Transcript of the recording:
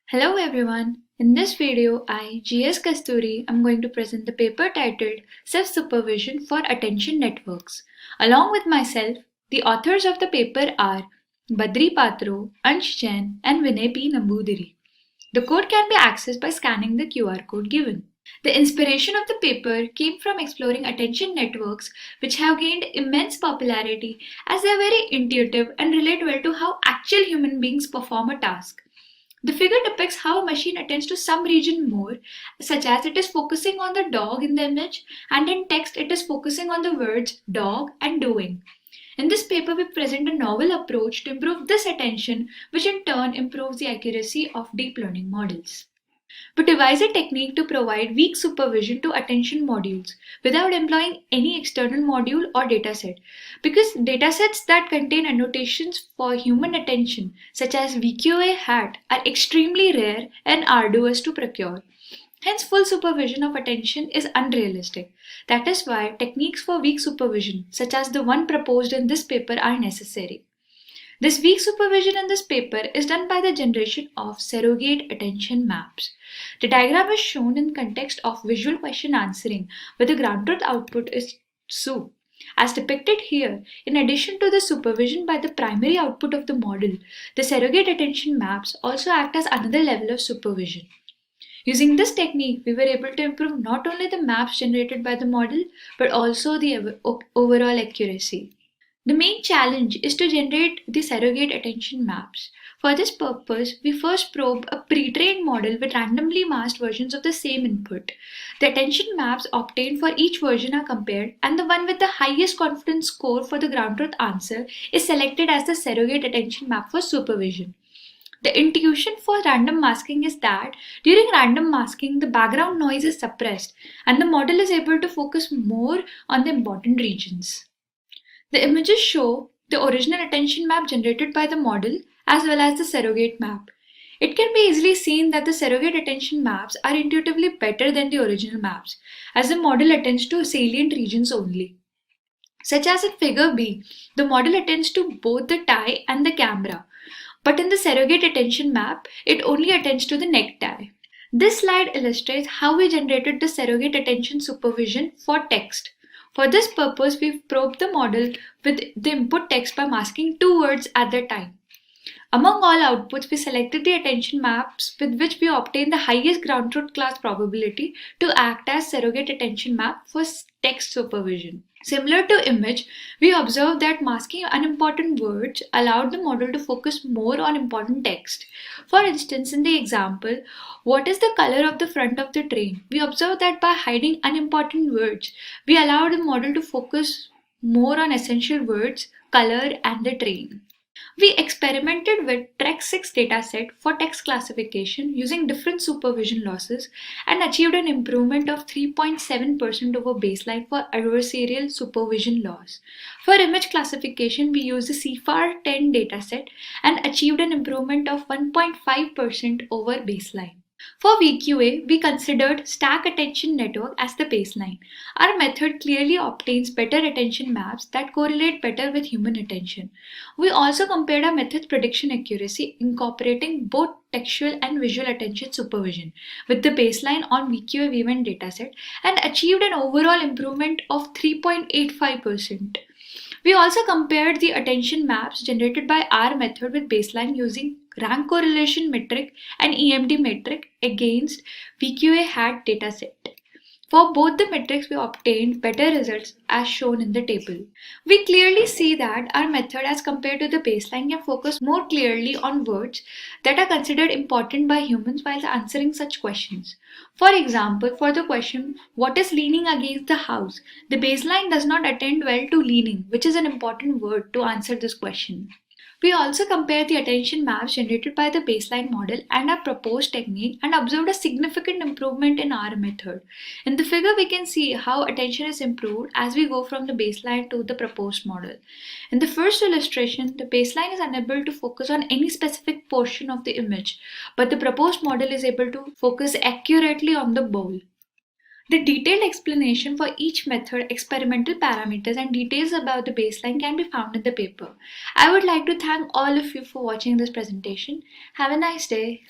Hello everyone. In this video, I, GS Kasturi, am going to present the paper titled Self-Supervision for Attention Networks. Along with myself, the authors of the paper are Badri Patro, Ansh Jain, and Vinay P. Nambudiri. The code can be accessed by scanning the QR code given. The inspiration of the paper came from exploring attention networks, which have gained immense popularity as they are very intuitive and relate well to how actual human beings perform a task. The figure depicts how a machine attends to some region more, such as it is focusing on the dog in the image, and in text it is focusing on the words dog and doing. In this paper, we present a novel approach to improve this attention, which in turn improves the accuracy of deep learning models. We devise a technique to provide weak supervision to attention modules without employing any external module or dataset, because datasets that contain annotations for human attention, such as VQA hat, are extremely rare and arduous to procure. Hence, full supervision of attention is unrealistic. That is why techniques for weak supervision, such as the one proposed in this paper, are necessary. This weak supervision in this paper is done by the generation of surrogate attention maps. The diagram is shown in context of visual question answering, where the ground truth output is SU. As depicted here, in addition to the supervision by the primary output of the model, the surrogate attention maps also act as another level of supervision. Using this technique, we were able to improve not only the maps generated by the model, but also the overall accuracy. The main challenge is to generate the surrogate attention maps. For this purpose, we first probe a pre-trained model with randomly masked versions of the same input. The attention maps obtained for each version are compared, and the one with the highest confidence score for the ground truth answer is selected as the surrogate attention map for supervision. The intuition for random masking is that during random masking, the background noise is suppressed, and the model is able to focus more on the important regions. The images show the original attention map generated by the model as well as the surrogate map. It can be easily seen that the surrogate attention maps are intuitively better than the original maps, as the model attends to salient regions only. Such as in figure B, the model attends to both the tie and the camera, but in the surrogate attention map, it only attends to the necktie. This slide illustrates how we generated the surrogate attention supervision for text. For this purpose, we've probed the model with the input text by masking two words at a time. Among all outputs, we selected the attention maps with which we obtained the highest ground truth class probability to act as surrogate attention map for text supervision. Similar to image, we observed that masking unimportant words allowed the model to focus more on important text. For instance, in the example, what is the color of the front of the train? We observed that by hiding unimportant words, we allowed the model to focus more on essential words, color, and the train. We experimented with TREC 6 dataset for text classification using different supervision losses and achieved an improvement of 3.7% over baseline for adversarial supervision loss. For image classification, we used the CFAR 10 dataset and achieved an improvement of 1.5% over baseline. For VQA, we considered stack attention network as the baseline. Our method clearly obtains better attention maps that correlate better with human attention. We also compared our method's prediction accuracy, incorporating both textual and visual attention supervision with the baseline on VQA V1 dataset and achieved an overall improvement of 3.85%. We also compared the attention maps generated by our method with baseline using rank correlation metric and EMD metric against VQA hat dataset. For both the metrics, we obtained better results as shown in the table. We clearly see that our method as compared to the baseline can focus more clearly on words that are considered important by humans while answering such questions. For example, for the question, what is leaning against the house? The baseline does not attend well to leaning, which is an important word to answer this question. We also compared the attention maps generated by the baseline model and our proposed technique and observed a significant improvement in our method. In the figure, we can see how attention is improved as we go from the baseline to the proposed model. In the first illustration, the baseline is unable to focus on any specific portion of the image, but the proposed model is able to focus accurately on the bowl. The detailed explanation for each method, experimental parameters, and details about the baseline can be found in the paper. I would like to thank all of you for watching this presentation. Have a nice day.